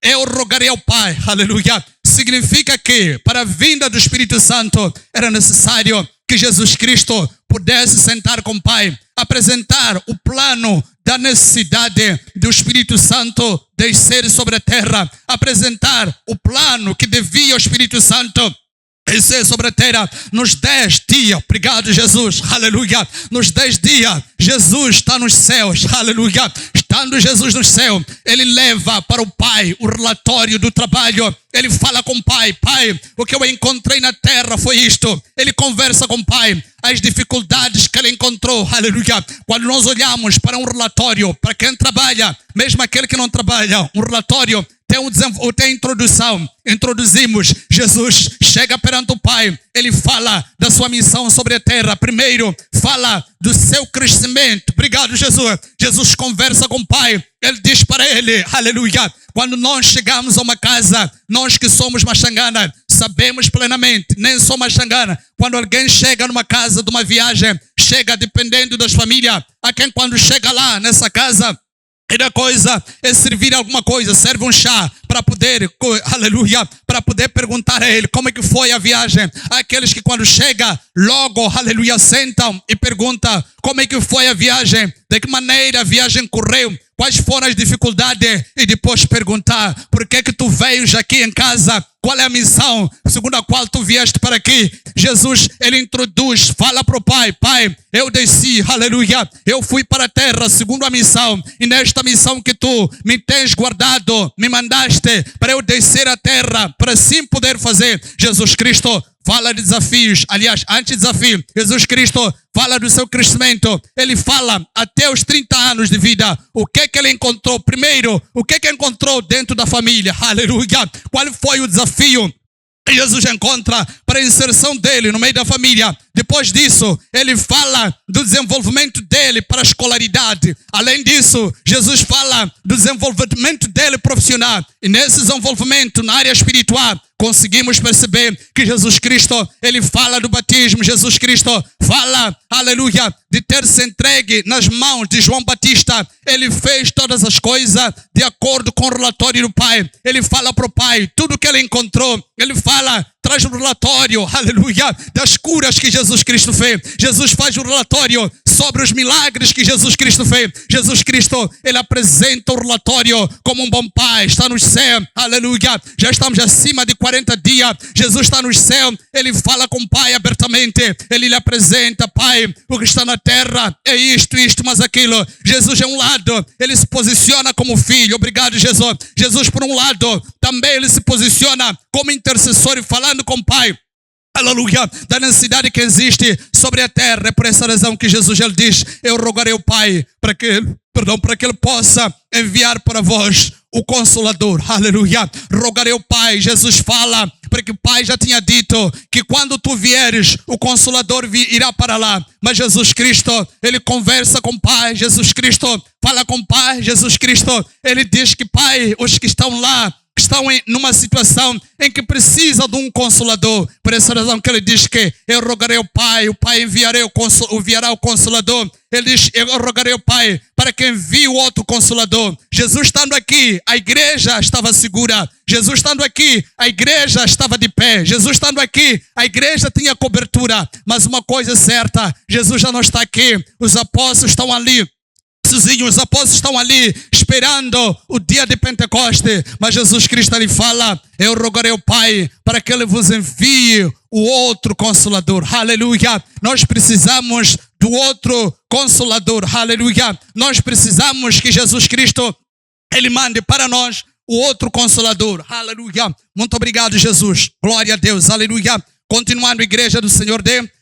eu rogarei ao Pai, aleluia. Significa que para a vinda do Espírito Santo era necessário que Jesus Cristo pudesse sentar com o Pai, apresentar o plano da necessidade do Espírito Santo descer sobre a terra, apresentar o plano que devia o Espírito Santo descer sobre a terra nos 10 dias. Obrigado, Jesus, aleluia. Nos 10 dias, Jesus está nos céus, aleluia. Estando Jesus no céu, ele leva para o Pai o relatório do trabalho. Ele fala com o Pai: Pai, o que eu encontrei na terra foi isto. Ele conversa com o Pai, as dificuldades que ele encontrou, aleluia. Quando nós olhamos para um relatório, para quem trabalha, mesmo aquele que não trabalha, um relatório tem introdução. Introduzimos, Jesus chega perante o Pai, ele fala da sua missão sobre a terra. Primeiro, fala do seu crescimento. Obrigado, Jesus. Jesus conversa com o Pai, ele diz para ele, aleluia, quando nós chegamos a uma casa, nós que somos machangana, sabemos plenamente, nem sou machangana, quando alguém chega numa casa de uma viagem, chega dependendo das famílias, a quem quando chega lá nessa casa, e a coisa é servir alguma coisa, serve um chá para poder, aleluia, para poder perguntar a ele como é que foi a viagem. Aqueles que quando chega, logo, aleluia, sentam e perguntam como é que foi a viagem, de que maneira a viagem correu, quais foram as dificuldades, e depois perguntar por que tu veio aqui em casa, qual é a missão segundo a qual tu vieste para aqui. Jesus, ele introduz, fala para o Pai: Pai, eu desci, aleluia, eu fui para a terra segundo a missão, e nesta missão que tu me tens guardado, me mandaste para eu descer a terra, para assim poder fazer. Jesus Cristo fala de desafios, aliás, antes de desafio, Jesus Cristo fala do seu crescimento. Ele fala até os 30 anos de vida, o que ele encontrou. Primeiro, o que encontrou dentro da família, aleluia. Qual foi o desafio que Jesus encontra para a inserção dele no meio da família? Depois disso, ele fala do desenvolvimento dele para a escolaridade. Além disso, Jesus fala do desenvolvimento dele profissional. E nesse desenvolvimento na área espiritual, conseguimos perceber que Jesus Cristo, ele fala do batismo. Jesus Cristo fala, aleluia, de ter se entregue nas mãos de João Batista. Ele fez todas as coisas de acordo com o relatório do Pai. Ele fala para o Pai tudo que ele encontrou. Ele fala, traz um relatório, aleluia, das curas que Jesus Cristo fez. Jesus faz um relatório sobre os milagres que Jesus Cristo fez. Jesus Cristo, ele apresenta o relatório como um bom pai. Está no céu, aleluia. Já estamos acima de 40 dias. Jesus está no céu, ele fala com o Pai abertamente. Ele lhe apresenta: Pai, o que está na terra é isto, mas aquilo. Jesus é um lado, ele se posiciona como filho. Obrigado, Jesus. Jesus, por um lado, também ele se posiciona como intercessor e falando com o Pai, aleluia, da necessidade que existe sobre a terra. É por essa razão que Jesus, ele diz: eu rogarei ao Pai para que ele possa enviar para vós o Consolador, aleluia. Rogarei ao Pai, Jesus fala, porque o Pai já tinha dito que quando tu vieres, o Consolador irá para lá. Mas Jesus Cristo, ele conversa com o Pai. Jesus Cristo fala com o Pai. Jesus Cristo, ele diz que: Pai, os que estão lá estão numa situação em que precisam de um Consolador. Por essa razão que ele diz que eu rogarei ao Pai, o Pai enviará o Consolador. Ele diz: eu rogarei ao Pai para que envie o outro Consolador. Jesus estando aqui, a igreja estava segura. Jesus estando aqui, a igreja estava de pé. Jesus estando aqui, a igreja tinha cobertura. Mas uma coisa é certa, Jesus já não está aqui. Os apóstolos estão ali. Os apóstolos estão ali esperando o dia de Pentecoste, mas Jesus Cristo lhe fala: eu rogarei ao Pai para que ele vos envie o outro Consolador, aleluia. Nós precisamos do outro Consolador, aleluia. Nós precisamos que Jesus Cristo, ele mande para nós o outro Consolador, aleluia. Muito obrigado, Jesus, glória a Deus, aleluia. Continuando, igreja do Senhor,